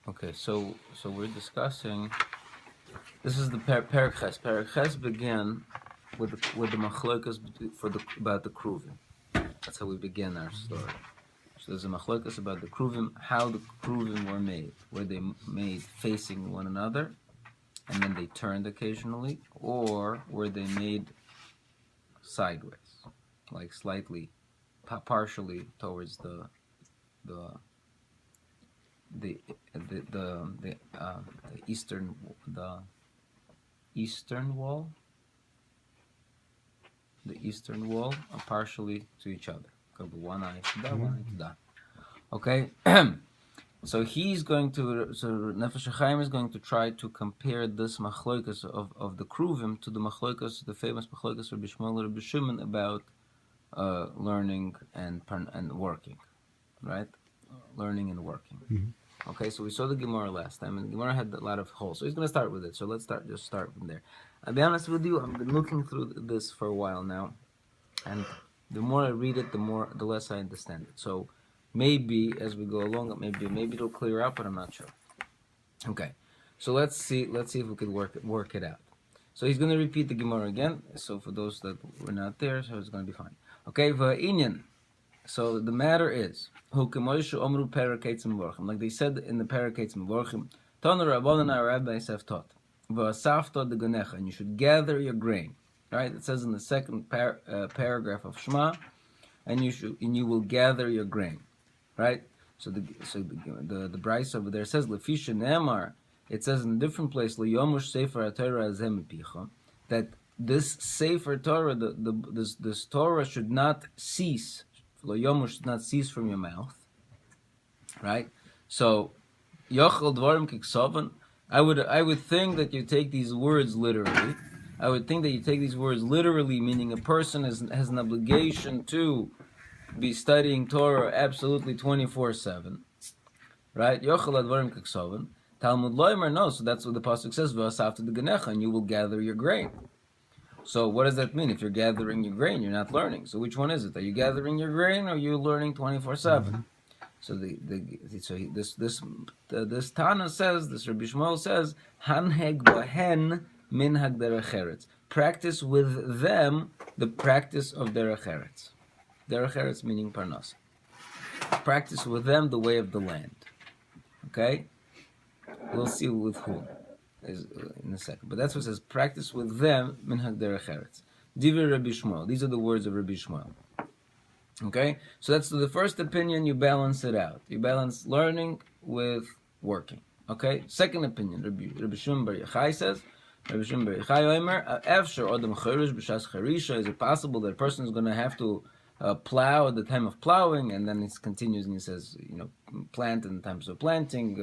Okay, so we're discussing. This is the Perek Ches. Perek Ches began with the machlokas about the kruvim. That's how we begin our story. So there's a machlokas about the kruvim, how the kruvim were made. Were they made facing one another, and then they turned occasionally, or were they made sideways, like slightly, partially towards the eastern wall, partially to each other. Could be one eye to that, one eye to that. Okay. So Nefesh HaChaim is going to try to compare this machlokas of the kruvim to the machlokas, the famous machlokas of Rabbi Shmuel and Rabbi Shimon about learning and working, right? Learning and working. Mm-hmm. Okay, so we saw the Gemara last time, and the Gemara had a lot of holes. So he's going to start with it. So let's start from there. I'll be honest with you, I've been looking through this for a while now, and the more I read it, the less I understand it. So maybe as we go along, maybe it'll clear up, but I'm not sure. Okay, so let's see if we could work it out. So he's going to repeat the Gemara again. So for those that were not there, so it's going to be fine. Okay, v'inyan. So the matter is, like they said in the Perek Mevorchim, Tana Rabbanan, our rabbis have taught, v'asafta deganecha, and you should gather your grain. Right? It says in the second paragraph of Shema, and you will gather your grain. Right? So the Bryce over there says Lefisha Ne'emar. It says in a different place, L'yomush Sefer HaTorah Azem Mipicha, that this Sefer Torah, this Torah should not cease. L'yomush should not cease from your mouth. Right? So Yochel Dvarim Kiksovan. I would think that you take these words literally. I would think that you take these words literally, meaning a person has an obligation to be studying Torah absolutely 24/7, right? Yochel advarim keksoven. Talmud loimer, no. So that's what the pasuk says. V'asafta deganecha, and you will gather your grain. So what does that mean? If you're gathering your grain, you're not learning. So which one is it? Are you gathering your grain, or are you learning 24/7? So this Tana says, this Rabbi Shmuel says, hanheg bahen minhag derech eretz. Practice with them the practice of derech eretz. Derech eretz meaning parnas. Practice with them the way of the land. Okay? We'll see with whom in a second. But that's what it says. Practice with them minhag derech eretz. Divrei Rabbi Shmuel. These are the words of Rabbi Shmuel. Okay? So that's the first opinion, you balance it out. You balance learning with working. Okay? Second opinion, Rabbi Shimon Bar Yochai says, Rabbi Shimon Bar Yochai Omer, Efshar Odom Chorish B'Shas Charisha, is it possible that a person is going to have to plow at the time of plowing, and then he continues and he says, plant in times of planting,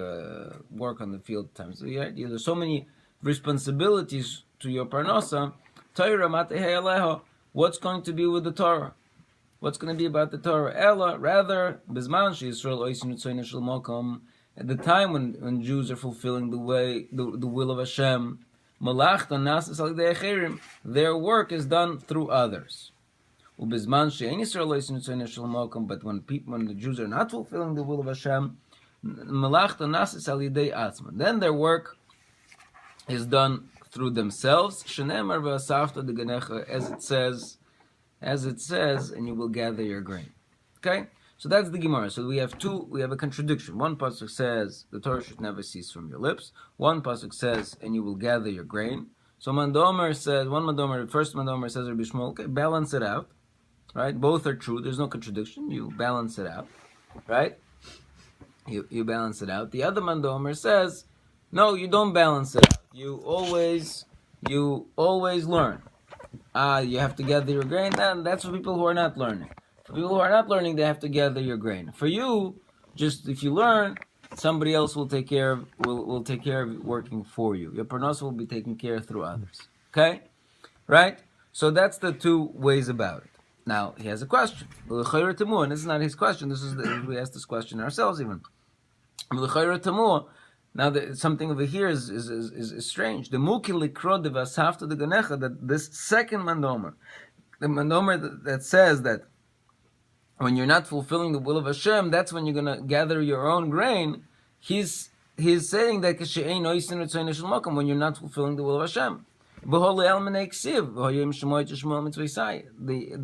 work on the field times of the year. There's so many responsibilities to your parnasa. Torah matehei aleha. What's going to be with the Torah? What's going to be about the Torah? Ella, rather, bizman sheYisrael oisin utzoyin shel mokom. At the time when Jews are fulfilling the will of Hashem, malachta nasas al yedei acherim, their work is done through others. Ubizman she'ein Yisrael oisin utzoyin shel mokom. But when the Jews are not fulfilling the will of Hashem, malachta nasas al yedei atzman, then their work is done through themselves. Shenemar v'asafta deganecha, as it says, and you will gather your grain. Okay? So that's the Gemara. So we have a contradiction. One pasuk says, the Torah should never cease from your lips. One pasuk says, and you will gather your grain. So first Mandomer says, Rabbi Shmuel, okay, balance it out. Right? Both are true. There's no contradiction. You balance it out. Right? You balance it out. The other Mandomer says, no, you don't balance it out. You always learn. You have to gather your grain. Then that's for people who are not learning. For people who are not learning, they have to gather your grain. For you, just if you learn, somebody else will take care of working for you. Your parnasa will be taken care of through others. Okay, right? So that's the two ways about it. Now he has a question. And this is not his question. We asked this question ourselves even. Now, something over here is strange. The mukil likro devasafta de ganecha, that this second mandomer, the mandomer that says that when you're not fulfilling the will of Hashem, that's when you're gonna gather your own grain. He's saying that when you're not fulfilling the will of Hashem. The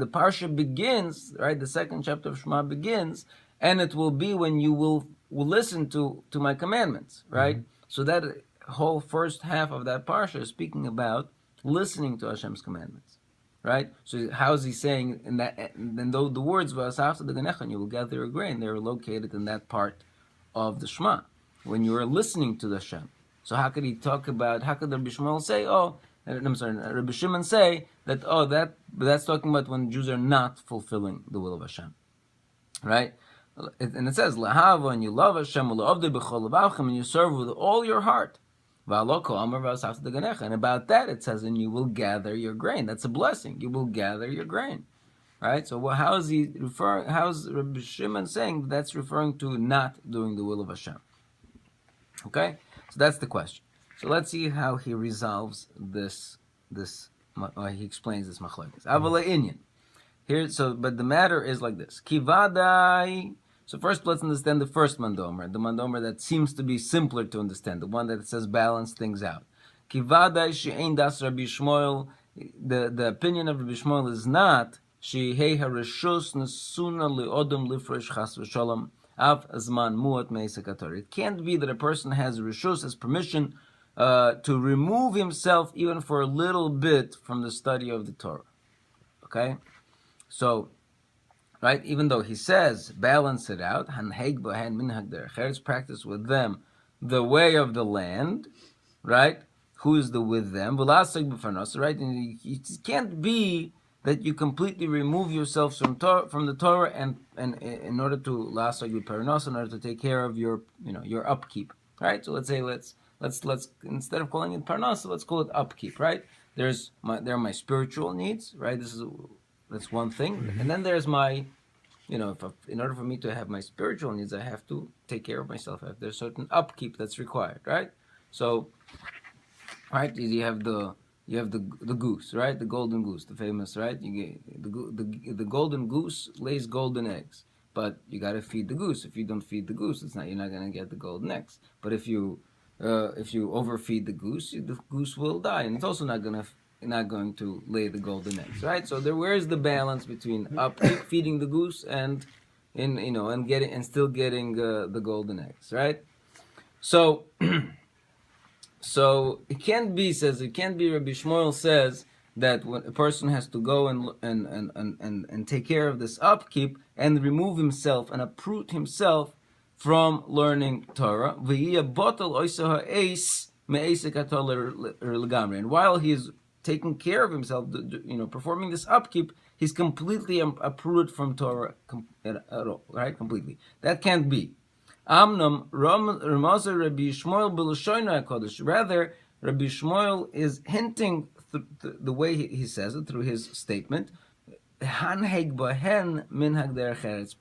parsha begins, right? The second chapter of Shema begins, and it will be when you will listen to my commandments, right? Mm-hmm. So that whole first half of that parsha is speaking about listening to Hashem's commandments, right? So how is he saying in that? And though the words "V'asafta deganechan," you will gather your grain, they're located in that part of the Shema when you are listening to the Hashem. So how could he talk about? How could Rabbi Shmuel say, Rabbi Shimon say that that's talking about when Jews are not fulfilling the will of Hashem, right? And it says lahava, and you love Hashem, and you serve with all your heart. And about that it says, and you will gather your grain. That's a blessing. You will gather your grain, right? So how is he referring? How's Rabbi Shimon saying that's referring to not doing the will of Hashem? Okay, so that's the question. So let's see how he resolves this. He explains this machlokes. Avala inyan. Here, but the matter is like this. Kivadai. So first, let's understand the first mandomer, the mandomer that seems to be simpler to understand, the one that says balance things out. Kivadai she'ein das Rabbi Shmuel. The opinion of Rabbi Shmuel is not she'hei harishus nesuna li'odom lifresh chas v'shalom av azman muat me'isakator. It can't be that a person has rishus, has permission to remove himself even for a little bit from the study of the Torah. Okay? So, right, even though he says, balance it out, practice with them the way of the land, right? Who is the with them? Right? And it can't be that you completely remove yourself from the Torah and in order to in order to take care of your upkeep, right? So let's say let's instead of calling it parnasa, let's call it upkeep, right? There are my spiritual needs, right? That's one thing, mm-hmm. And then there's my, in order for me to have my spiritual needs, I have to take care of myself. There's certain upkeep that's required, right? So, right, you have the goose, right? The golden goose, the famous, right? The golden goose lays golden eggs, but you got to feed the goose. If you don't feed the goose, you're not going to get the golden eggs. But if you overfeed the goose will die, and it's also not going to lay the golden eggs, right? So where's the balance between feeding the goose and still getting the golden eggs, right? So it can't be. Rabbi Shmuel says that when a person has to go and take care of this upkeep and remove himself and uproot himself from learning Torah, and while he's taking care of himself, performing this upkeep, he's completely uprooted from Torah at all, right? Completely. That can't be. Rather, Rabbi Shmuel is hinting the way he says it through his statement.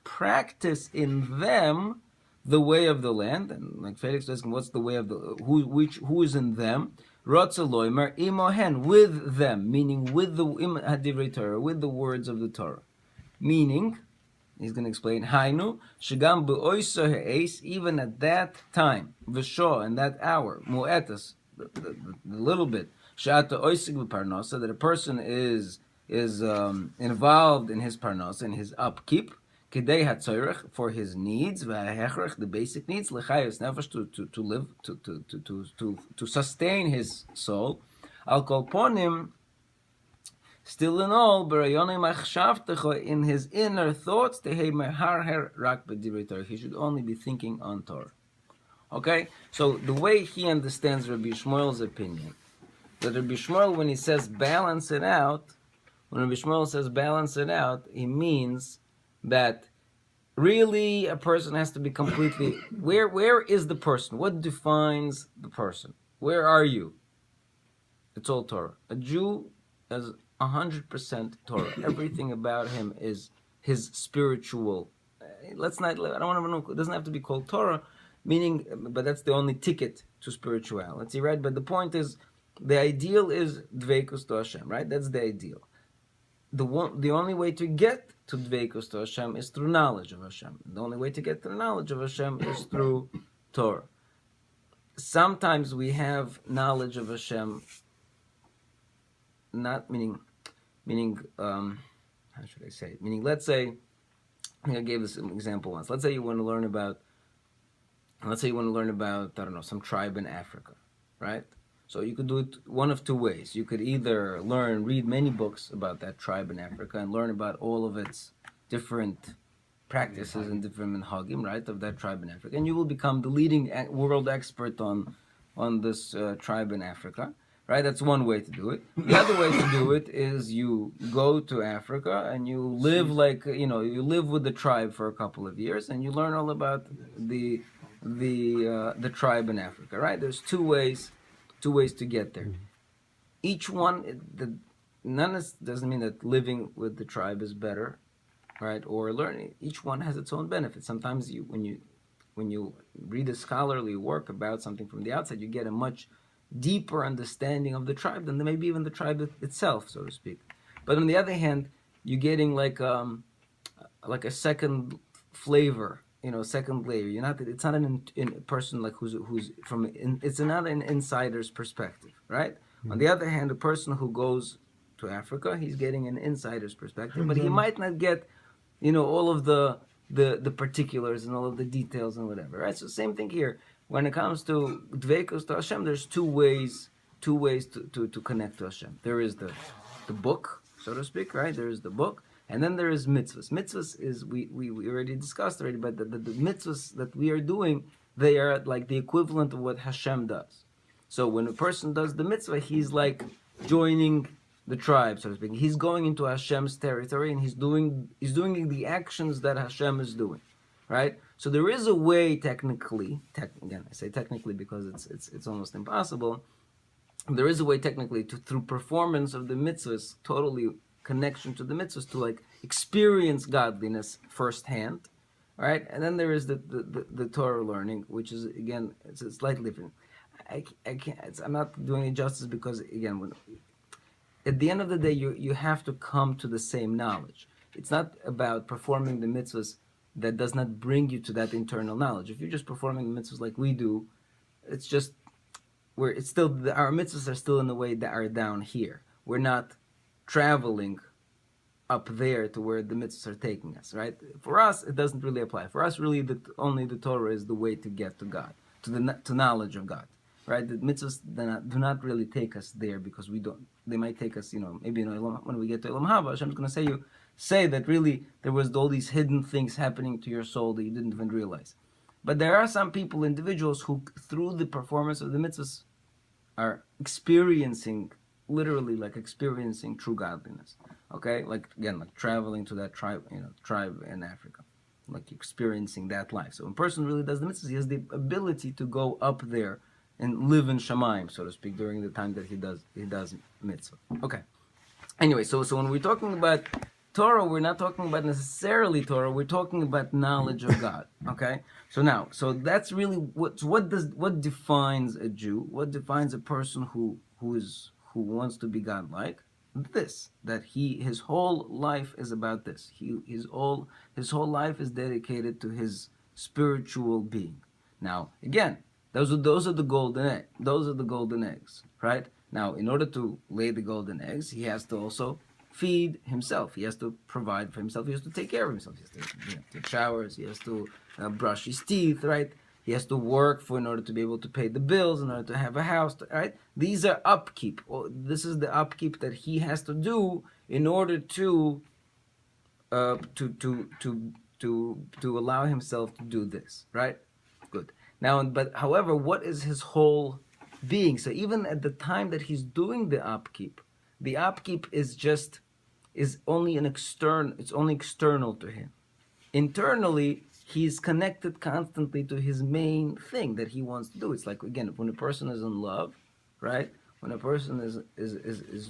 Practice in them the way of the land, and like Felix is asking, what's the way of the who is in them? Rotzaloimer imohen, with them, meaning with the hadivrei Torah, with the words of the Torah. Meaning, he's going to explain, Hainu shagam beoiso he'es, even at that time, v'sho, in that hour, mu'etas, the little bit, sha'ata oisig v'parnasa, that a person is involved in his parnasa, in his upkeep, Kedei hatzorech, for his needs, v'hechrech, the basic needs, l'chayos nefesh, to live, to sustain his soul. Al kol ponim, still in all, b'rayonim achshavtecho, in his inner thoughts, tehei meharher rak b'divrei Torah. He should only be thinking on Torah. Okay, so the way he understands Rabbi Shmuel's opinion, that Rabbi Shmuel, when he says balance it out, he means that really a person has to be completely where is the person? What defines the person? Where are you? It's all Torah. A Jew has 100% Torah. Everything about him is his spiritual. I don't want to know. It doesn't have to be called Torah, meaning, but that's the only ticket to spirituality, right? But the point is, the ideal is dveikus to Hashem, right? That's the ideal. The only way to get to dveikus to Hashem is through knowledge of Hashem. The only way to get to the knowledge of Hashem is through Torah. Sometimes we have knowledge of Hashem, not meaning, how should I say it? Meaning, let's say, I think I gave this example once. Let's say you want to learn about, I don't know, some tribe in Africa, right? So you could do it one of two ways. You could either read many books about that tribe in Africa and learn about all of its different practices and different minhagim, right, of that tribe in Africa, and you will become the leading world expert on this tribe in Africa, right? That's one way to do it. The other way to do it is you go to Africa and you live you live with the tribe for a couple of years and you learn all about the tribe in Africa, right? There's two ways to get there. Each one, doesn't mean that living with the tribe is better, right? Or learning. Each one has its own benefits. Sometimes when you read a scholarly work about something from the outside, you get a much deeper understanding of the tribe than maybe even the tribe itself, so to speak. But on the other hand, you're getting like a second flavor, second layer. It's not a person like who's from. It's not an insider's perspective, right? Mm-hmm. On the other hand, a person who goes to Africa, he's getting an insider's perspective, but he might not get, all of the particulars and all of the details and whatever, right? So same thing here. When it comes to dveikus to Hashem, there's two ways to connect to Hashem. There is the book, so to speak, right? There is the book, and then there is mitzvahs. Mitzvahs is we already discussed already, but the mitzvahs that we are doing, they are like the equivalent of what Hashem does. So when a person does the mitzvah, he's like joining the tribe, so to speak. He's going into Hashem's territory and he's doing the actions that Hashem is doing, right? So there is a way technically, again I say technically because it's almost impossible. There is a way technically through performance of the mitzvahs, totally connection to the mitzvahs, to like experience godliness firsthand, right? And then there is the Torah learning, which is again it's slightly different. I can't. I'm not doing it justice because again, at the end of the day, you have to come to the same knowledge. It's not about performing the mitzvahs that does not bring you to that internal knowledge. If you're just performing the mitzvahs like we do, it's just our mitzvahs are still in the way that are down here. We're not traveling up there to where the mitzvahs are taking us, right? For us, it doesn't really apply. For us, really, only the Torah is the way to get to God, to knowledge of God, right? The mitzvahs do not really take us there because we don't. They might take us, maybe when we get to Elam Haba, Hashem's going to say that really there was all these hidden things happening to your soul that you didn't even realize. But there are some people, individuals, who through the performance of the mitzvahs are literally experiencing true godliness. Okay, like traveling to that tribe in Africa, like experiencing that life. So when a person really does the mitzvahs, he has the ability to go up there and live in Shamayim, so to speak, during the time that he does mitzvah. Okay. Anyway, so when we're talking about Torah, we're not talking about necessarily Torah. We're talking about knowledge of God. Okay. So that's really what defines a Jew. What defines a person who wants to be godlike? That his whole life is about this. His whole life is dedicated to his spiritual being. Now, again, those are the golden egg. Those are the golden eggs, right? Now, in order to lay the golden eggs, he has to also feed himself. He has to provide for himself. He has to take care of himself. He has to take showers. He has to brush his teeth, right? He has to work in order to be able to pay the bills, in order to have a house, right? These are upkeep. This is the upkeep that he has to do in order to allow himself to do this, right? Good. Now, but however, what is his whole being? So even at the time that he's doing the upkeep is only it's only external to him. Internally, he's connected constantly to his main thing that he wants to do. It's like, again, when a person is in love, right? When a person is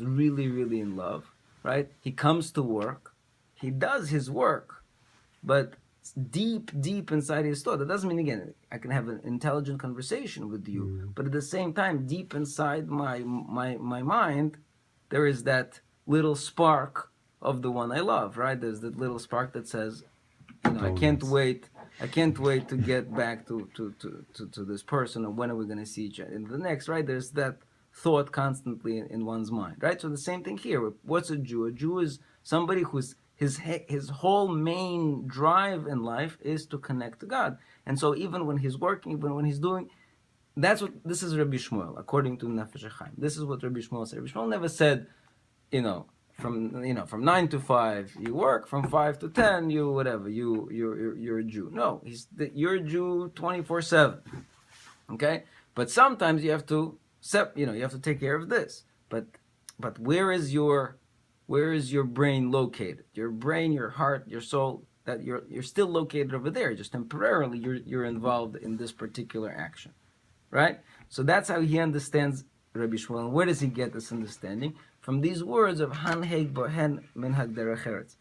really, really in love, right? He comes to work, he does his work, but deep inside his thought. That doesn't mean, again, I can have an intelligent conversation with you, but at the same time, deep inside my mind, there is that little spark of the one I love, right? There's that little spark that says, I Totally. can't wait to get back to this person, or when are we going to see each other in the next, right? There's that thought constantly in one's mind, right? So the same thing here. What's a Jew? A Jew is somebody who's his whole main drive in life is to connect to God. And so even when he's working, even when he's doing, this is Rabbi Shmuel, according to Nefesh HaChaim. This is what Rabbi Shmuel said. Rabbi Shmuel never said, from 9 to 5 you work, from 5 to 10 you whatever, you're a Jew. No, you're a Jew 24/7. Okay? But sometimes you have to you have to take care of this. But where is your brain located? Your brain, your heart, your soul, that you're still located over there. Just temporarily you're involved in this particular action. Right? So that's how he understands Rabbi Shmuel. And where does he get this understanding? From these words of Hanheg Bohen Minhag Derech Eretz.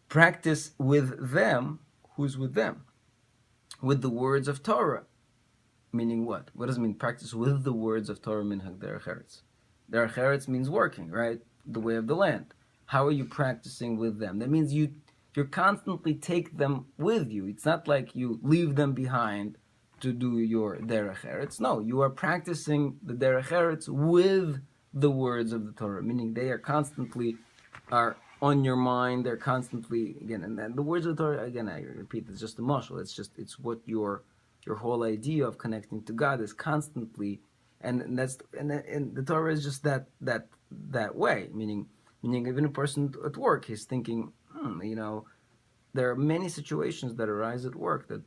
Practice with them, who's with them? With the words of Torah. Meaning what? What does it mean? Practice with the words of Torah Minhag Derech Eretz. Derech Eretz means working, right? The way of the land. How are you practicing with them? That means you constantly take them with you. It's not like you leave them behind to do your Derech Eretz. No, you are practicing the Derech Eretz with the words of the Torah, meaning they are constantly on your mind. They're constantly, again, and then the words of the Torah, again, I repeat, it's just a mashal. It's what your whole idea of connecting to God is constantly, and the Torah is just that way, meaning even a person at work, he's thinking, there are many situations that arise at work that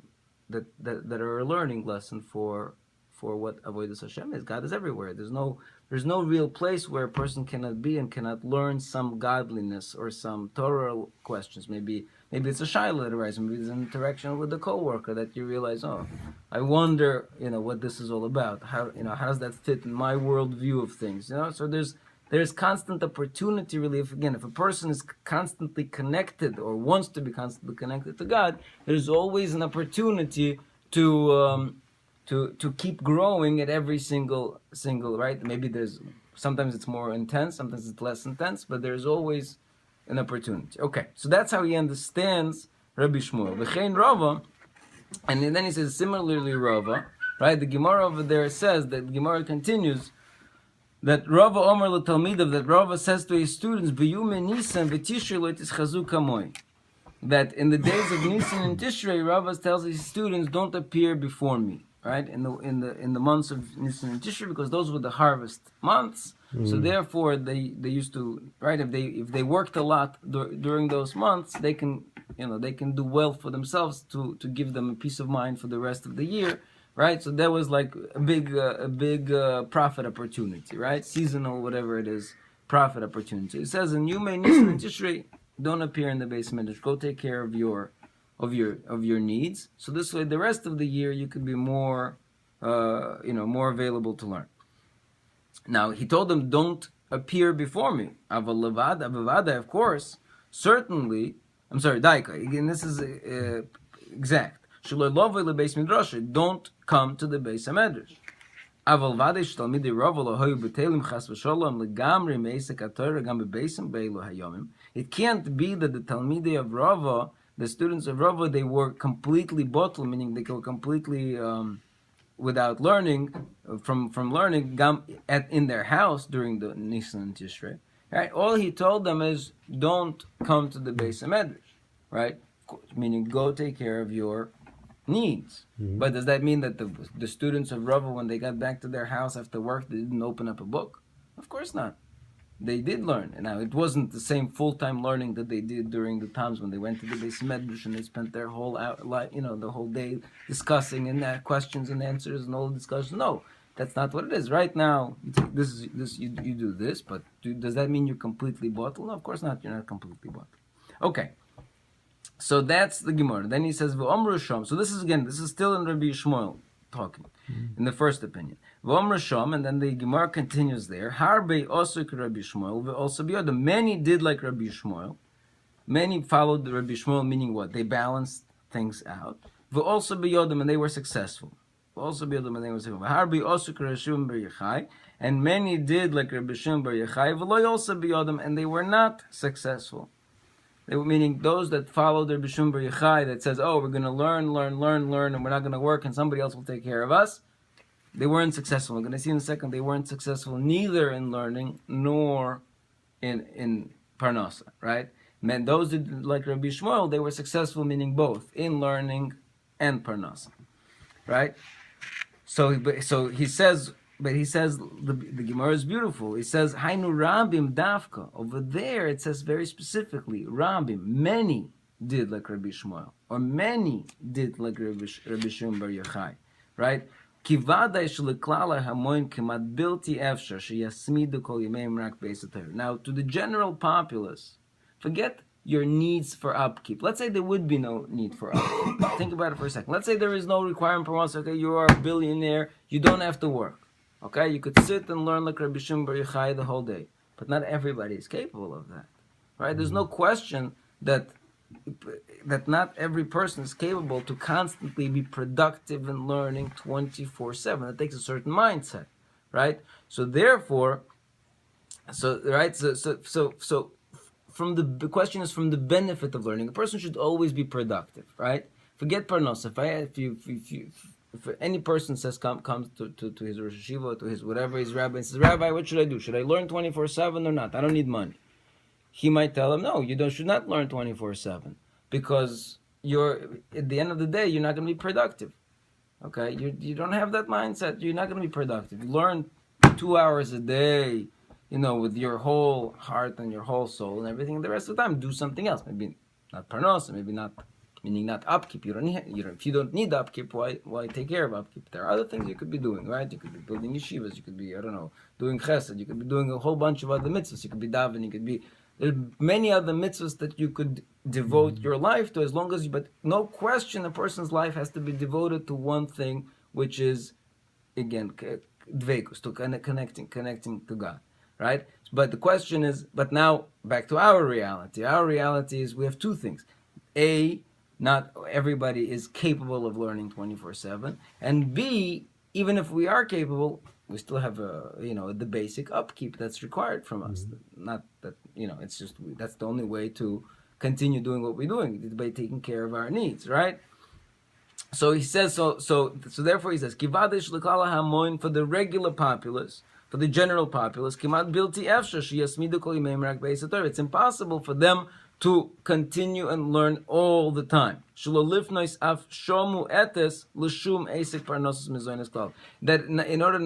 are a learning lesson for what Avodas Hashem is. God is everywhere. There's no real place where a person cannot be and cannot learn some godliness or some Torah questions. Maybe it's a shaila that arises. Maybe there's an interaction with a coworker that you realize, I wonder, what this is all about. How does that fit in my worldview of things? So there's constant opportunity, really. If a person is constantly connected or wants to be constantly connected to God, there's always an opportunity to keep growing at every single, right? Maybe sometimes it's more intense, sometimes it's less intense, but there's always an opportunity. Okay, so that's how he understands Rabbi Shmuel. V'chein Rava, and then he says, similarly Rava, right? The Gemara over there says, that the Gemara continues, that Rava Omer l'talmidav, that Rava says to his students, B'yume Nisan v'tishrei lo tischazu kamoi. That in the days of Nisan and Tishrei, Rava tells his students, don't appear before me. Right, in the months of Nisan and Tishrei, because those were the harvest months. So therefore, they used to, right, if they worked a lot during those months, they can do well for themselves to give them a peace of mind for the rest of the year, right? So that was like a big profit opportunity, right? Seasonal, whatever it is, profit opportunity. It says, and you may Nisan and Tishrei, don't appear in the Beis Medrash. Go take care of your needs. So this way, the rest of the year you could be more available to learn. Now he told them, don't appear before me. Avavada, of course, certainly. I'm sorry, Daika. Again, this is exact. Don't come to the Beis Medrash. It can't be that the Talmidei of Rava, the students of Rava, they were completely bottled, meaning they were completely without learning, from learning in their house during the Nisan and Tishrei. Right? All he told them is, don't come to the Beis Medrash, right? Meaning, go take care of your needs. But does that mean that the students of Rava, when they got back to their house after work, they didn't open up a book? Of course not. They did learn. And now it wasn't the same full-time learning that they did during the times when they went to the Beis Medrash and they spent their whole the whole day discussing and questions and answers and all the discussions. No, that's not what it is. Right now, you do this, but does that mean you're completely bottled? No, of course not. You're not completely bottled. Okay. So that's the Gemara. Then he says, V'omru Shom. So this is still in Rabbi Shmuel talking, in the first opinion. V'omru Shom, and then the Gemara continues there. Harbe osuk Rabbi Shmuel, ve'osa biyodam. Many did like Rabbi Shmuel. Many followed the Rabbi Shmuel, meaning what? They balanced things out. Ve'osa biyodam, and they were successful. will also be able to maintain and many did like Rabbi Shimon Bar Yochai, also be Adam, and they were not successful. They were meaning those that followed Rabbi Shimon Bar Yochai that says, oh, we're going to learn, and we're not going to work, and somebody else will take care of us. They weren't successful. We're going to see in a second they weren't successful neither in learning nor in Parnasa, right? And those that like Rabbi Shmuel, they were successful, meaning both in learning and Parnasa, right? So he says, the Gemara is beautiful. He says, Hainu Rabim Dafka. Over there it says very specifically, Rabim, many did like Rabbi Shmuel, or many did like Rabbi Shimon Bar Yochai, right? Now, to the general populace, forget your needs for upkeep. Let's say there would be no need for upkeep. Think about it for a second. Let's say there is no requirement for us. Okay, you are a billionaire. You don't have to work. Okay, you could sit and learn like Rabbi Shimon Bar Yochai the whole day. But not everybody is capable of that. Right? There's no question that not every person is capable to constantly be productive and learning 24/7. It takes a certain mindset, right? So therefore, from the question is from the benefit of learning. A person should always be productive, right? Forget parnos. If any person says comes to his Rosh Hashiva, to his whatever his rabbi, and says, Rabbi, what should I do? Should I learn 24/7 or not? I don't need money. He might tell him, no, should not learn 24/7 because at the end of the day, you're not going to be productive. Okay, you don't have that mindset. You're not going to be productive. You learn 2 hours a day, with your whole heart and your whole soul and everything. The rest of the time, do something else. Maybe not parnos, maybe not, meaning not upkeep. If you don't need upkeep, why take care of upkeep? There are other things you could be doing, right? You could be building yeshivas. You could be, doing chesed. You could be doing a whole bunch of other mitzvahs. You could be davening. You could be. There's many other mitzvahs that you could devote your life to, as long as but no question a person's life has to be devoted to one thing, which is, again, dveikus, to connecting to God, right? But the question is, but now back to our reality. Our reality is we have two things. A, not everybody is capable of learning 24/7, and B, even if we are capable, we still have the basic upkeep that's required from us. Not that it's just that's the only way to continue doing what we're doing by taking care of our needs, right? So he says so therefore he says kivadish l'klal hamoin, for the regular populace, for the general populace, kimat bilti efshar sheyasmidu kol yimei rak beis haTorah. It's impossible for them to continue and learn all the time. That in order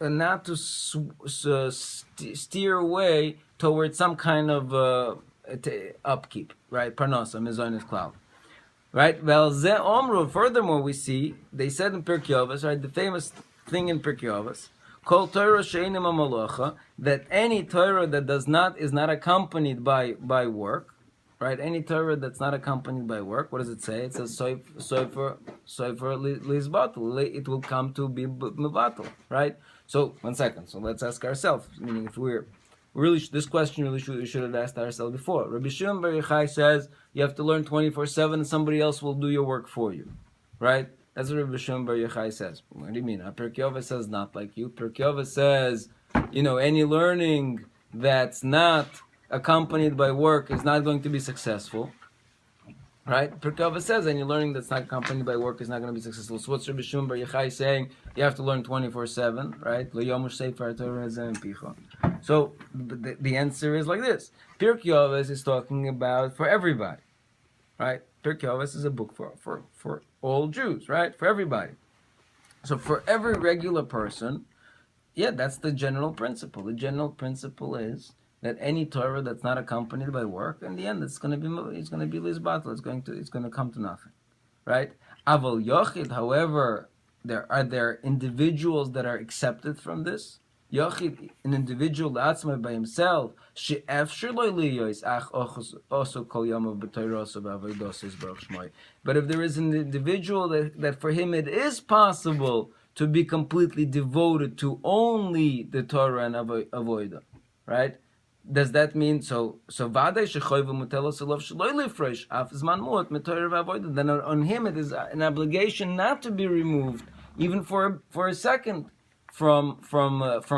not to steer away towards some kind of upkeep, right? Parnosa mezonis cloud, right? Well, furthermore, we see they said in Pirkei Avos, right? The famous thing in Pirkei Avos, Kol Torah she'enim hamalacha, that any Torah that is not accompanied by work, right? Any Torah that's not accompanied by work, what does it say? It says soifer lizbatul. It will come to be mevatul, right? So 1 second. So let's ask ourselves. Meaning, if we're really this question, we should have asked ourselves before. Rabbi Shimon Bar Yochai says you have to learn 24/7, and somebody else will do your work for you, right? That's what Rabbi Shimon Bar Yochai says. What do you mean? Pirkei Avos says not like you. Pirkei Avos says, any learning that's not accompanied by work is not going to be successful. Right? Pirkei Avos says any learning that's not accompanied by work is not going to be successful. So what's Rabbi Shimon Bar Yochai saying? You have to learn 24/7, right? So the answer is like this. Pirkei Avos is talking about for everybody. Right? Pirkei Avos is a book for all Jews, right? For everybody. So for every regular person, that's the general principle. The general principle is that any Torah that's not accompanied by work, in the end, it's going to be lizbatul. It's going to come to nothing, right? Aval yochid, however, there are individuals that are accepted from this. Yochid, an individual atzmai by himself, but if there is an individual that for him it is possible to be completely devoted to only the Torah and avodah, right? does that mean so? Vaday shechoyv mutelos elov shloi lifresh af zman muot metoyer v'avodah. Then on him it is an obligation not to be removed even for a second from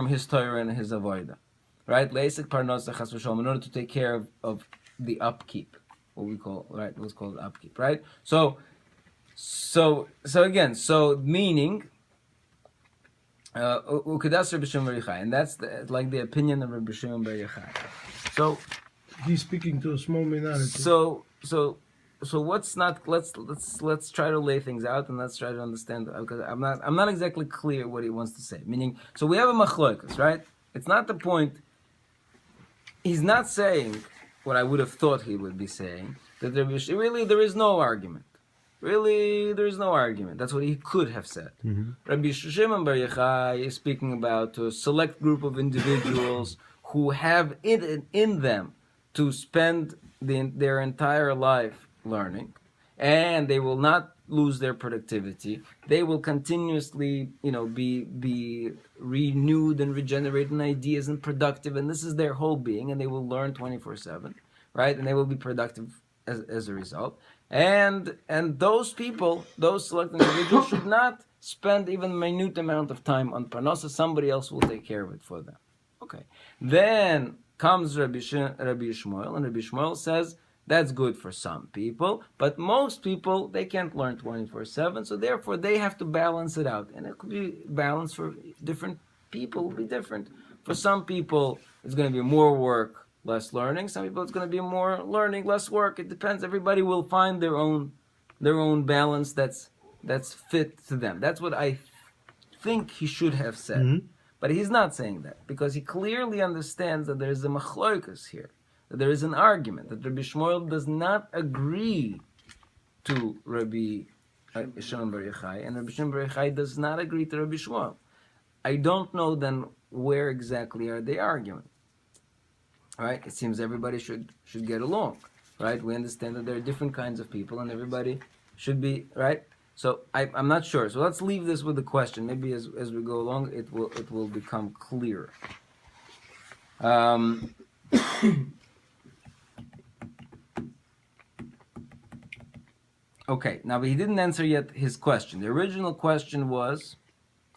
his Torah and his avodah, right? Leisik parnasa chas v'sholom, in order to take care of the upkeep, what's called upkeep, right? So again, meaning. Ukedas Rabbi Shimon Bar Yochai, and that's like the opinion of Rabbi Shimon Bar Yochai. So he's speaking to a small minority. So let's try to lay things out and let's try to understand, because I'm not exactly clear what he wants to say. Meaning, so we have a machlokas, right? It's not the point. He's not saying what I would have thought he would be saying, that really there is no argument. Really, there is no argument. That's what he could have said. Rabbi Shimon Bar Yochai is speaking about a select group of individuals who have it in them to spend their entire life learning, and they will not lose their productivity. They will continuously, be renewed and regenerating ideas and productive, and this is their whole being, and they will learn 24/7, right? And they will be productive as a result. And those people, those select individuals, should not spend even a minute amount of time on parnasa. Somebody else will take care of it for them. Okay. Then comes Rabbi Shmuel, and Rabbi Shmuel says that's good for some people, but most people, they can't learn 24/7, so therefore they have to balance it out. And it could be balanced for different people, will be different. For some people, it's going to be more work, less learning. Some people, it's going to be more learning, less work. It depends. Everybody will find their own balance that's fit to them. That's what I think he should have said. But he's not saying that, because he clearly understands that there is a machlokas here, that there is an argument, that Rabbi Shmuel does not agree to Rabbi Shimon Bar Yochai, and Rabbi Shimon Bar Yochai does not agree to Rabbi Shmuel. I don't know then where exactly are they arguing. Right? It seems everybody should get along, right? We understand that there are different kinds of people, and everybody should be, right? So I'm not sure. So let's leave this with the question. Maybe as we go along, it will become clearer. Okay. Now, but he didn't answer yet his question. The original question was,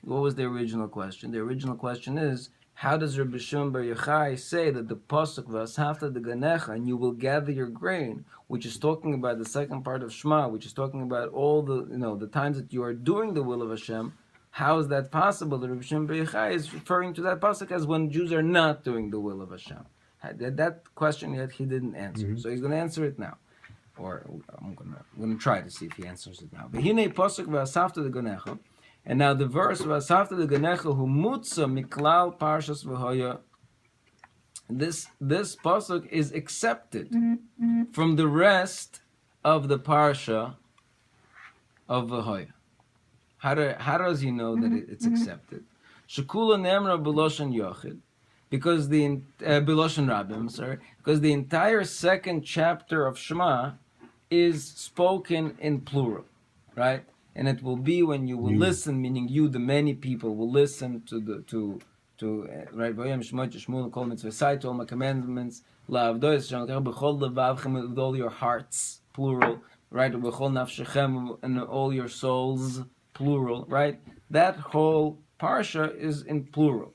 what was the original question? The original question is, how does Rabbi Shimon Bar Yochai say that the pasuk v'asafta deganecha, and you will gather your grain, which is talking about the second part of Shema, which is talking about all the times that you are doing the will of Hashem? How is that possible? That Rabbi Shimon Bar Yochai is referring to that pasuk as when Jews are not doing the will of Hashem. That question yet he didn't answer, so he's going to answer it now, or I'm going to try to see if he answers it now. V'hinei pasuk v'asafta deganecha. And now the verse "V'asafta leganecha hu mutza miklal parshas v'hoya." This pasuk is accepted from the rest of the parsha of v'hoya. How does he know that it's accepted? Shekula nemra b'loshen yochid, because the b'loshen rabim, because the entire second chapter of Shema is spoken in plural, right? And it will be when you will listen, meaning you, the many people, will listen to right, to all my commandments, with all your hearts, plural, right, and all your souls, plural, right? That whole parsha is in plural,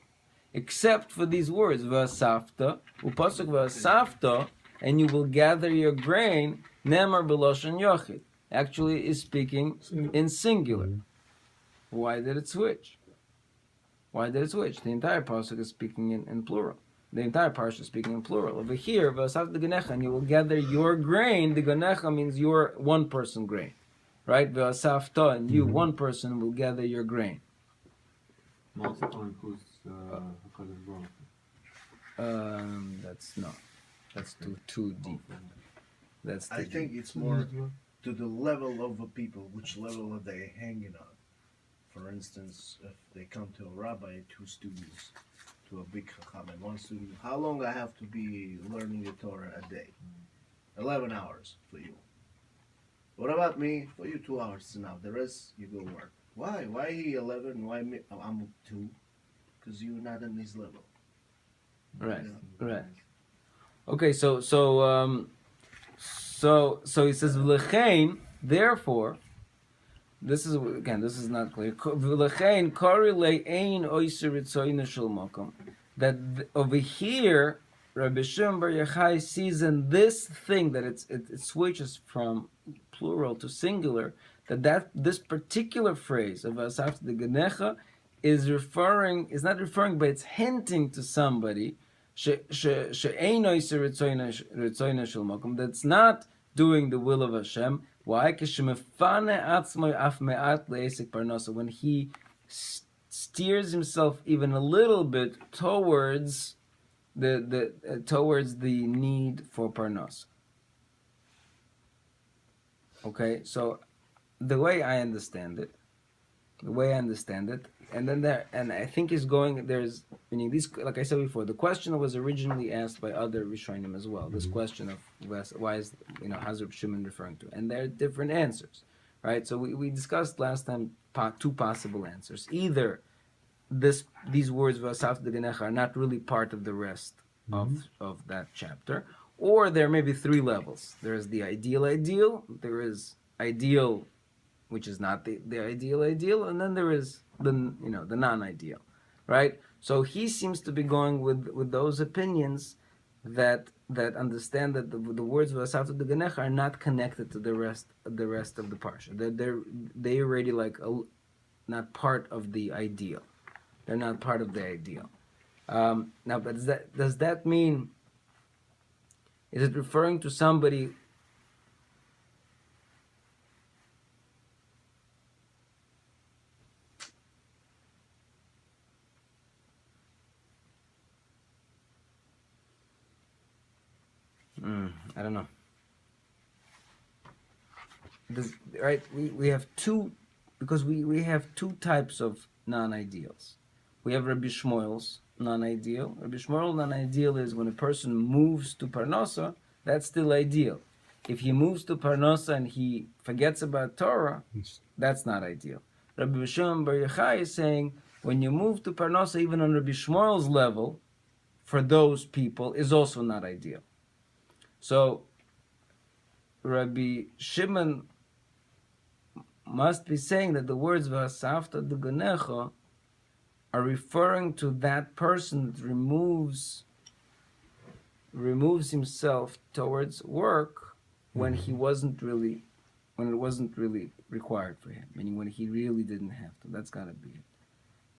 except for these words, v'asafta, upasuk v'asafta, and you will gather your grain, nemar b'loshen yochid. Actually is speaking in singular. Why did it switch? The entire pasuk is speaking in plural. The entire parsha is speaking in plural. Over here, v'asafta deganecha, and you will gather your grain. The ganecha means your one person grain, right? V'asafta, and you, one person, will gather your grain. That's too deep. I think it's more to the level of the people, which level are they hanging on. For instance, if they come to a rabbi, 2 students, to a big HaChaim, and 1 student, how long I have to be learning the Torah a day? 11 hours for you. What about me? For you, 2 hours is enough. The rest, you go work. Why? Why he 11? Why me? I'm 2? Because you're not in his level. Right, right. Okay, so he says v'lechein. Therefore, this is not clear. V'lechein korelei ein oiser ritzoyne shel makom. That over here, Rabbi Shimon Bar Yochai sees in this thing that it switches from plural to singular. That this particular phrase of asafta de genecha is not referring, but it's hinting to somebody that's not doing the will of Hashem. Why? When he steers himself even a little bit towards the need for parnos. Okay, so the way I understand it, and I think there's meaning these, like I said before, the question was originally asked by other Rishonim as well. This question of why is how's Reb Shimon referring to, and there are different answers, right? So we discussed last time two possible answers. Either these words v'asaf de genecha are not really part of the rest of that chapter, or there may be three levels. There is the ideal, there is ideal, which is not the ideal, and then there is the non-ideal, right? So he seems to be going with those opinions that understand that the words v'asafta de genecha are not connected to the rest of the parsha. They already not part of the ideal. They're not part of the ideal. Now, but does that mean? Is it referring to somebody? I don't know. Right? We have two, because we have two types of non-ideals. We have Rabbi Shmuel's non-ideal. Rabbi Shmuel's non-ideal is when a person moves to Parnasa, that's still ideal. If he moves to Parnasa and he forgets about Torah, that's not ideal. Rabbi Shimon Bar Yochai is saying when you move to Parnasa, even on Rabbi Shmuel's level, for those people, is also not ideal. So Rabbi Shimon must be saying that the words v'asafta de genecha are referring to that person that removes himself towards work when it wasn't really required for him, meaning when he really didn't have to. That's got to be it.